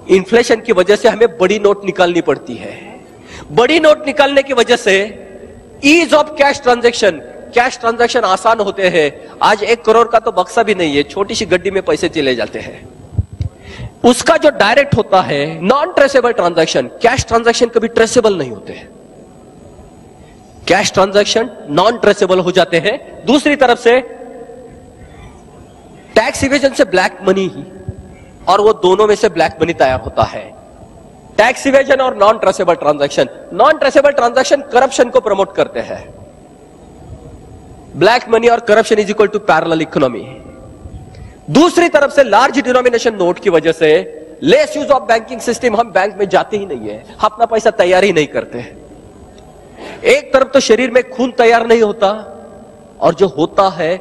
Inflation की वजह से हमें बड़ी नोट निकालनी पड़ती है। बड़ी नोट निकालने की वजह से ईज ऑफ कैश ट्रांजैक्शन आसान होते हैं। आज 1 करोड़ का तो बक्सा भी नहीं है, छोटी सी गड्डी में पैसे चले जाते हैं। उसका जो डायरेक्ट होता है non traceable transaction, cash transaction कभी ट्रेसेबल नहीं होते हैं। कैश ट्रांजैक्शन नॉन ट्रेसेबल हो जाते हैं। दूसरी तरफ से टैक्स इवेजन से ब्लैक मनी ही, और वो दोनों में से ब्लैक मनी तैयार होता है। टैक्स इवेजन और नॉन ट्रेसेबल ट्रांजैक्शन करप्शन को प्रमोट करते हैं। ब्लैक मनी और corruption is equal to parallel economy. दूसरी तरफ से लार्ज डिनोमिनेशन नोट की वजह से less use of banking system, हम बैंक में जाते ही नहीं है, अपना पैसा तैयार ही नहीं करते। एक तरफ तो शरीर में खून तैयार नहीं होता, और जो होता है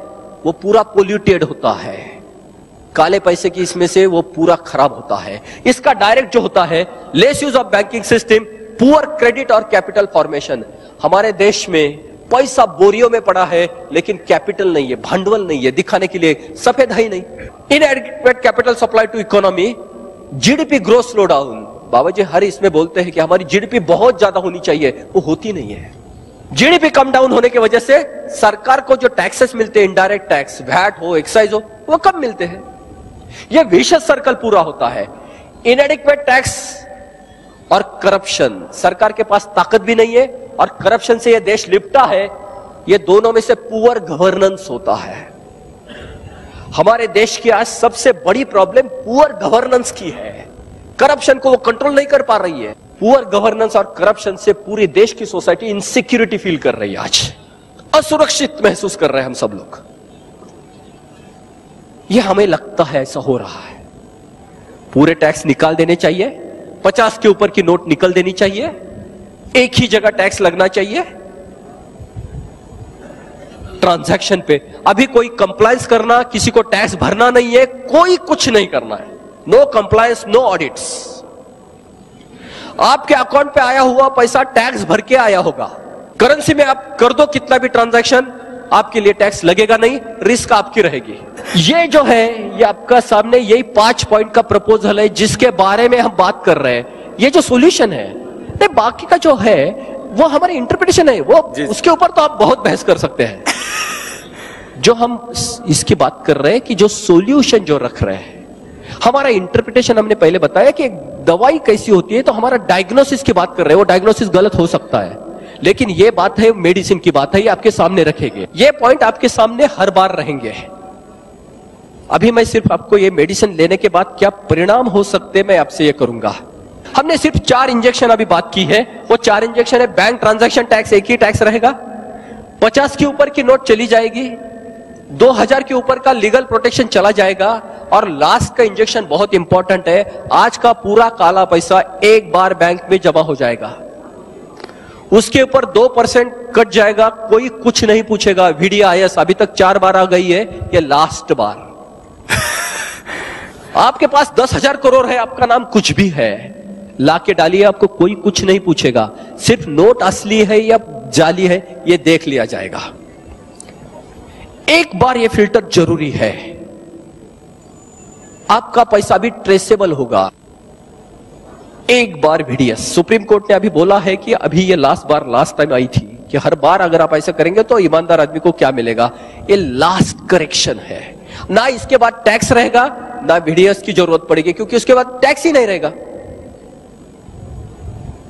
वो पूरा पोल्यूटेड होता है, काले पैसे की इसमें से वो पूरा खराब होता है। इसका डायरेक्ट जो होता है less use of banking system, poor credit और कैपिटल फॉर्मेशन। हमारे देश में पैसा बोरियों में पड़ा है, लेकिन कैपिटल नहीं है, भांडवल नहीं है, दिखाने के लिए सफेद है ही नहीं। Inadequate capital supply to economy, GDP growth slow down. बाबा जी हर इसमें बोलते हैं कि हमारी जीडीपी बहुत ज्यादा होनी चाहिए, वो होती नहीं है। जीडीपी कम डाउन होने की वजह से सरकार को जो टैक्सेस मिलते हैं, इनडायरेक्ट टैक्स, वैट हो, एक्साइज हो, वो कम मिलते हैं। ये विशेष सर्कल पूरा होता है। इनएडिक्वेट टैक्स और करप्शन, सरकार के पास ताकत भी नहीं है और करप्शन से ये देश लिपटा है। ये दोनों में से पुअर गवर्नेंस होता है। हमारे देश की आज सबसे बड़ी प्रॉब्लम पुअर गवर्नेंस की है। करप्शन को वो कंट्रोल नहीं कर पा रही है। पुअर गवर्नेंस और करप्शन से पूरी देश की सोसाइटी इनसिक्योरिटी फील कर रही है, आज असुरक्षित महसूस कर रहे हैं हम सब लोग। ये हमें लगता है ऐसा हो रहा है। पूरे टैक्स निकाल देने चाहिए, 50 के ऊपर की नोट निकल देनी चाहिए, एक ही जगह टैक्स लगना चाहिए ट्रांजैक्शन पे। अभी कोई कंप्लायंस करना, किसी को टैक्स भरना नहीं है, कोई कुछ नहीं करना है। No compliance, no audits. आपके अकाउंट पे आया हुआ पैसा टैक्स भर के आया होगा। करेंसी में आप कर दो कितना भी ट्रांजैक्शन, आपके लिए टैक्स लगेगा नहीं, रिस्क आपकी रहेगी। ये जो है, ये आपका सामने यही 5 पॉइंट का प्रपोजल है जिसके बारे में हम बात कर रहे हैं। ये जो सॉल्यूशन है, नहीं बाकी का जो है वो हमारी इंटरप्रिटेशन है, वो उसके ऊपर तो आप बहुत बहस कर सकते हैं। जो हम इसकी बात कर रहे हैं कि जो सॉल्यूशन जो रख रहे हैं, हमारा इंटरप्रिटेशन हमने पहले बताया कि एक दवाई कैसी होती है, तो हमारा डायग्नोसिस की बात कर रहे हैं। वो डायग्नोसिस गलत हो सकता है, लेकिन ये बात है मेडिसिन की बात है, ये आपके सामने रखेंगे। ये पॉइंट आपके सामने हर बार रहेंगे। अभी मैं सिर्फ आपको ये मेडिसिन लेने के बाद क्या परिणाम हो सकते मैं आपसे ये करूंगा। हमने सिर्फ 4 इंजेक्शन अभी बात की है। वो 4 इंजेक्शन है। बैंक ट्रांजैक्शन टैक्स एक ही टैक्स रहेगा, 50 के ऊपर की नोट चली जाएगी, 2000 के ऊपर का लीगल प्रोटेक्शन चला जाएगा, और लास्ट का इंजेक्शन बहुत इंपॉर्टेंट है। आज का पूरा काला पैसा एक बार बैंक में जमा हो जाएगा, उसके ऊपर 2% कट जाएगा, कोई कुछ नहीं पूछेगा। VDIS अभी तक 4 बार आ गई है, ये लास्ट बार। आपके पास 10,000 करोड़ है, आपका नाम कुछ भी है, लाके डालिए, आपको कोई कुछ नहीं पूछेगा। सिर्फ नोट असली है या जाली है ये देख लिया जाएगा। एक बार ये फिल्टर जरूरी है। आपका पैसा भी ट्रेसेबल होगा। एक बार VDS, सुप्रीम कोर्ट ने अभी बोला है कि अभी ये लास्ट टाइम आई थी कि हर बार अगर आप ऐसा करेंगे तो ईमानदार आदमी को क्या मिलेगा। ये लास्ट करेक्शन है। ना इसके बाद टैक्स रहेगा, ना VDS की जरूरत पड़ेगी, क्योंकि उसके बाद टैक्स ही नहीं रहेगा।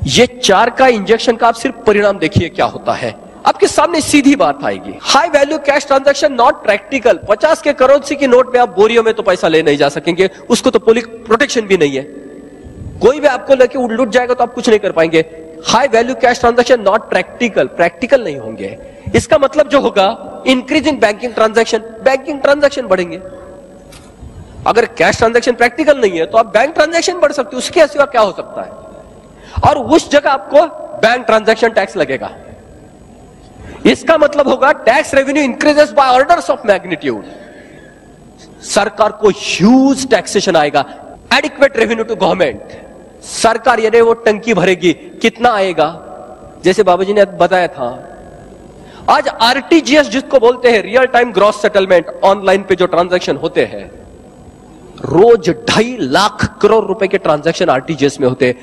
ये 4 का इंजेक्शन का आप सिर्फ परिणाम देखिए क्या होता है। आपके सामने सीधी बात आएगी। High value cash transaction not practical. 50 के करेंसी की नोट में आप बोरियों में तो पैसा ले नहीं जा सकेंगे, उसको तो पुलिस प्रोटेक्शन भी नहीं है। कोई भी आपको लेके लूट जाएगा तो आप कुछ नहीं कर पाएंगे। High value cash transaction not practical नहीं होंगे। इसका मतलब जो होगा इंक्रीजिंग बैंकिंग ट्रांजैक्शन बढ़ेंगे। अगर कैश ट्रांजैक्शन प्रैक्टिकल नहीं है तो आप बैंक ट्रांजैक्शन बढ़ सकते हो, उसके सिवा क्या हो सकता है। और उस जगह आपको बैंक ट्रांजैक्शन टैक्स लगेगा। इसका मतलब होगा tax revenue increases by orders of magnitude. सरकार को ह्यूज टैक्सेशन आएगा। Adequate revenue to government. सरकार यानी वो टंकी भरेगी, कितना आएगा, जैसे बाबूजी ने बताया था। आज RTGS जिसको बोलते हैं, real time gross settlement, online पे जो ट्रांजैक्शन होते हैं, रोज 2.5 लाख करोड़ रुपए के ट्रांजैक्शन आरटीजीएस में होते।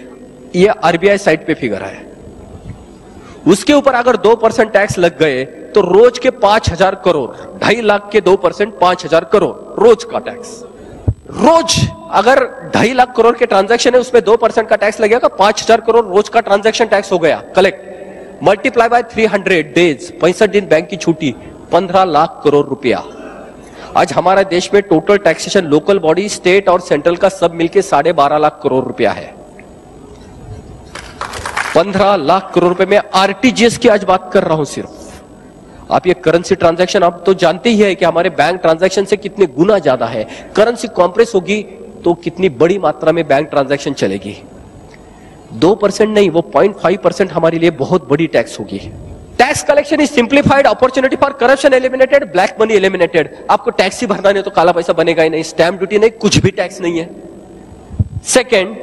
ये आरबीआई साइट पे फिगर है। उसके ऊपर अगर 2% टैक्स लग गए तो रोज के 5,000 करोड़, 2.5 लाख के 2% 5,000 करोड़ रोज का टैक्स। रोज अगर 2.5 लाख करोड़ के ट्रांजैक्शन है उसमें 2% का टैक्स लगेगा, 5,000 करोड़ रोज का ट्रांजैक्शन टैक्स हो गया कलेक्ट। मल्टीप्लाई बाय 300 डेज, 65 दिन बैंक की छुट्टी, 15 लाख करोड़ रुपया। आज हमारे देश में total taxation local body, state और सेंट्रल का सब मिलके 12.5 लाख करोड़ रुपया है। 15 लाख करोड़ रुपए में आरटीजीएस की आज बात कर रहा हूं सिर्फ। आप ये करेंसी ट्रांजैक्शन आप तो जानते ही है कि हमारे बैंक ट्रांजैक्शन से कितने गुना ज्यादा है। करेंसी कॉम्प्रेस होगी तो कितनी बड़ी मात्रा में बैंक ट्रांजैक्शन चलेगी। 2% नहीं, वो 0.5% हमारे लिए बहुत बड़ी टैक्स होगी। Tax collection is simplified, opportunity for corruption eliminated, black money eliminated. आपको टैक्स ही भरना नहीं तो काला पैसा बनेगा ही नहीं, स्टैंप ड्यूटी नहीं, कुछ भी टैक्स नहीं है। Second,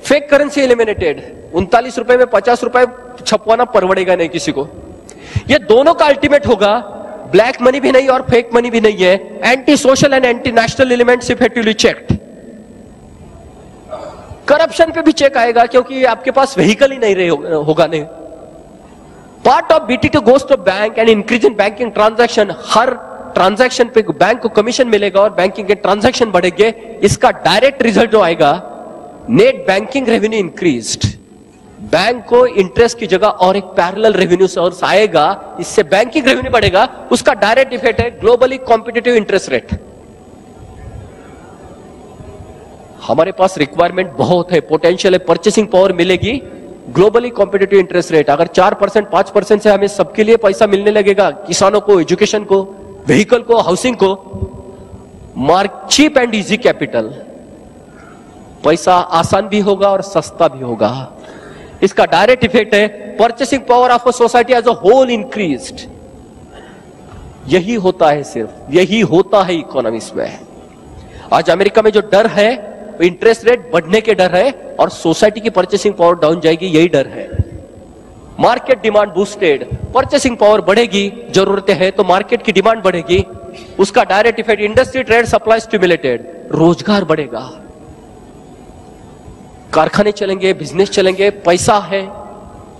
fake currency eliminated. 39 रुपए में 50 रुपए छपवाना परवड़ेगा नहीं किसी को। ये दोनों का अल्टीमेट होगा, ब्लैक मनी भी नहीं और फेक मनी भी नहीं है। Anti social and anti national elements effectively checked. Corruption पे भी चेक आएगा क्योंकि आपके पास व्हीकल ही नहीं होगा नहीं। Part of BT to goes to bank and increase in banking transaction. हर ट्रांजैक्शन पे बैंक को कमीशन मिलेगा और बैंकिंग के ट्रांजैक्शन बढ़ेंगे। इसका डायरेक्ट रिजल्ट जो आएगा, net banking revenue increased. Bank को इंटरेस्ट की जगह और एक पैरेलल रेवेन्यू सोर्स आएगा, इससे बैंकिंग रेवेन्यू बढ़ेगा। उसका डायरेक्ट इफेक्ट है ग्लोबली कॉम्पिटिटिव इंटरेस्ट रेट। हमारे पास रिक्वायरमेंट बहुत है, पोटेंशियल है, परचेसिंग पावर मिलेगी, ग्लोबली कॉम्पिटिटिव इंटरेस्ट रेट। अगर 4% 5% से हमें सबके लिए पैसा मिलने लगेगा, किसानों को, एजुकेशन को, व्हीकल को, हाउसिंग को, चीप एंड इजी कैपिटल, पैसा आसान भी होगा और सस्ता भी होगा। इसका डायरेक्ट इफेक्ट है purchasing power of a society as a whole increased. यही होता है, सिर्फ यही होता है इकोनॉमिक्स में। आज अमेरिका में जो डर है इंटरेस्ट रेट बढ़ने के डर है और सोसाइटी की परचेसिंग पावर डाउन जाएगी, यही डर है। Market demand boosted, purchasing power बढ़ेगी, जरूरतें हैं तो मार्केट की डिमांड बढ़ेगी। उसका direct effect industry trade supply stimulated, रोजगार बढ़ेगा, कारखाने चलेंगे, बिजनेस चलेंगे, पैसा है,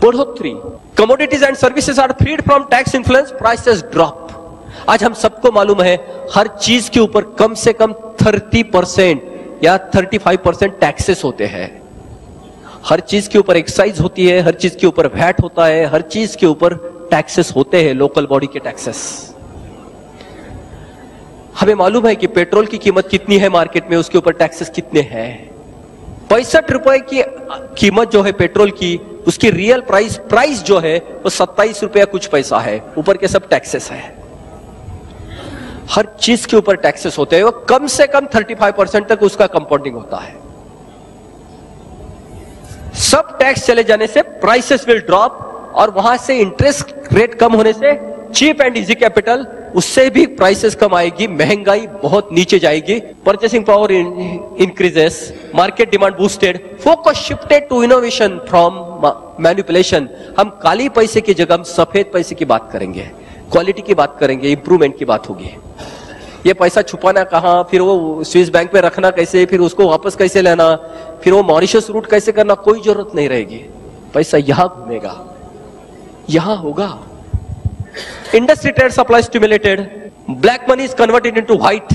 बढ़ोतरी। Commodities and services are freed from tax influence, prices drop. आज हम सबको मालूम है हर चीज के ऊपर कम से कम 30% या 35% टैक्सेस होते हैं। हर चीज के ऊपर एक्साइज होती है, हर चीज के ऊपर वैट होता है, हर चीज के ऊपर टैक्सेस होते हैं, लोकल बॉडी के टैक्सेस। हमें मालूम है कि पेट्रोल की कीमत कितनी है मार्केट में, उसके ऊपर टैक्सेस कितने हैं। 65 रुपए की कीमत जो है पेट्रोल की, उसकी रियल प्राइस जो है वो 27 रुपया कुछ पैसा है, ऊपर के सब टैक्सेस है। हर चीज के ऊपर टैक्सेस होते हैं, वो कम से कम 35% तक उसका कंपाउंडिंग होता है। सब टैक्स चले जाने से प्राइसेस विल ड्रॉप और वहां से इंटरेस्ट रेट कम होने से चीप एंड इजी कैपिटल, उससे भी प्राइसेस कम आएगी, महंगाई बहुत नीचे जाएगी, purchasing power increases, market demand boosted, focus shifted to innovation from manipulation. हम काली पैसे की जगह हम सफेद पैसे की बात करेंगे, क्वालिटी की बात करेंगे, इंप्रूवमेंट की बात होगी। ये पैसा छुपाना कहां, फिर वो स्विस बैंक में रखना कैसे, फिर उसको वापस कैसे लेना, फिर वो मॉरिशस रूट कैसे करना, कोई जरूरत नहीं रहेगी। पैसा यहां घूमेगा, यहां होगा। Industry trade supply stimulated, black money is converted into white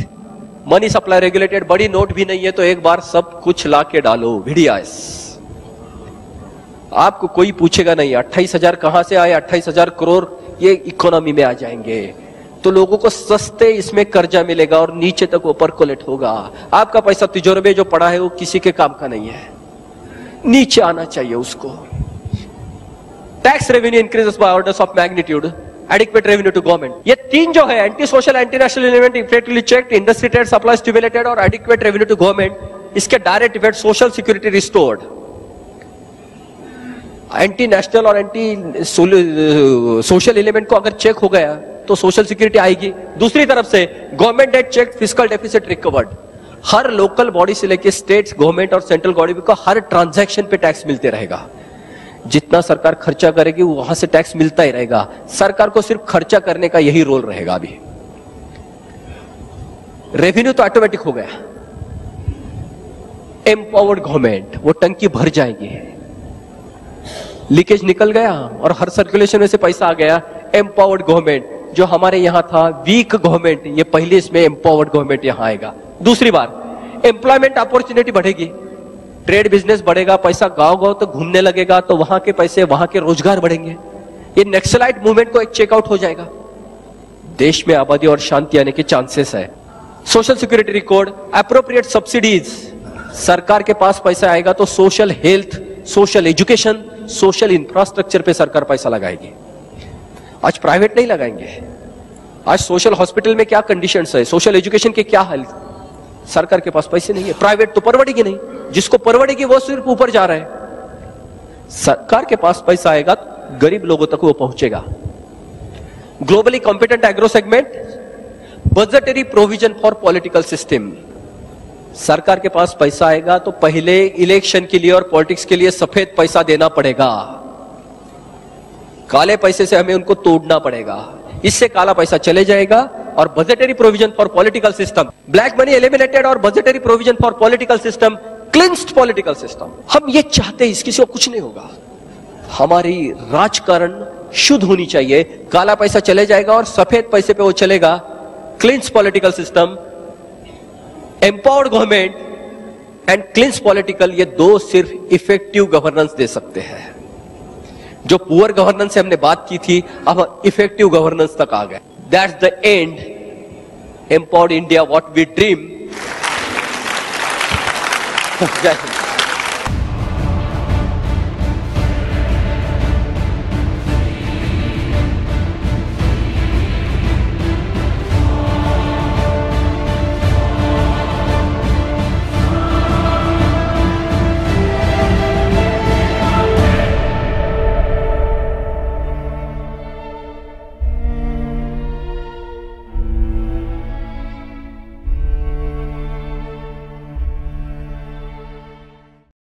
money, supply regulated. बड़ी नोट भी नहीं है तो एक बार सब कुछ ला के डालो, वीडियास। आपको कोई पूछेगा नहीं 28,000 कहां से आए, 28,000 करोड़ ये इकोनॉमी में आ जाएंगे तो लोगों को सस्ते इसमें कर्जा मिलेगा और नीचे तक वो परकोलेट होगा। आपका पैसा तिजोरी में जो पड़ा है वो किसी के काम का नहीं है, नीचे आना चाहिए उसको। Tax revenue increases by orders of magnitude, adequate revenue to government. ये तीन जो है, anti social, anti national element effectively checked, industry trade supply stimulated और एडिक्वेट रेवेन्यू टू गवर्नमेंट, इसके direct effect social security restored. Anti national और anti social element को अगर check हो गया तो सोशल सिक्योरिटी आएगी। दूसरी तरफ से government debt check, fiscal deficit recovered. हर लोकल बॉडी से लेकर स्टेट्स, गवर्नमेंट और सेंट्रल बॉडी को हर ट्रांजैक्शन पे टैक्स मिलते रहेगा। जितना सरकार खर्चा करेगी वहां से टैक्स मिलता ही रहेगा। सरकार को सिर्फ खर्चा करने का यही रोल रहेगा। अभी रेवेन्यू तो ऑटोमेटिक हो गया, एम्पावर्ड गवर्नमेंट, वो टंकी भर जाएगी, लीकेज निकल गया और हर सर्कुलेशन में से पैसा आ गया। एम्पावर्ड गवर्नमेंट, जो हमारे यहां था वीक गवर्नमेंट, ये पहले इसमें एम्पावर्ड गवर्नमेंट यहां आएगा। दूसरी बार एम्प्लॉयमेंट अपॉर्चुनिटी बढ़ेगी, ट्रेड बिजनेस बढ़ेगा, पैसा गांव गांव तक घूमने लगेगा, तो वहां के पैसे, वहां के रोजगार बढ़ेंगे। ये नक्सलाइट मूवमेंट को एक चेकआउट हो जाएगा, देश में आबादी और शांति आने के चांसेस है। Social security record, appropriate subsidies, सरकार के पास पैसा आएगा तो social health, social education, social infrastructure पे सरकार पैसा लगाएगी। आज प्राइवेट नहीं लगाएंगे। आज सोशल हॉस्पिटल में क्या कंडीशंस है, सोशल एजुकेशन के क्या हाल, सरकार के पास पैसे नहीं है। प्राइवेट तो परवड़ेगी नहीं, जिसको परवड़ेगी वो सिर्फ ऊपर जा रहा है। सरकार के पास पैसा आएगा तो गरीब लोगों तक वो पहुंचेगा। Globally competent agro segment, budgetary provision for political system, सरकार के पास पैसा आएगा तो पहले इलेक्शन के लिए और पॉलिटिक्स के लिए सफेद पैसा देना पड़ेगा, काले पैसे से हमें उनको तोड़ना पड़ेगा, इससे काला पैसा चले जाएगा। और budgetary provision for political system, black money eliminated और budgetary provision for political system, cleansed political system. हम ये चाहते हैं, इसकी से कुछ नहीं होगा। हमारी राजकारण शुद्ध होनी चाहिए, काला पैसा चले जाएगा और सफेद पैसे पे वो चलेगा। Clinched political system, empowered government and clinched political, ये दो सिर्फ इफेक्टिव गवर्नेंस दे सकते हैं। जो पुअर गवर्नेंस से हमने बात की थी, अब इफेक्टिव गवर्नेंस तक आ गए। That's the end, empowered India what we dream. जय हिंद।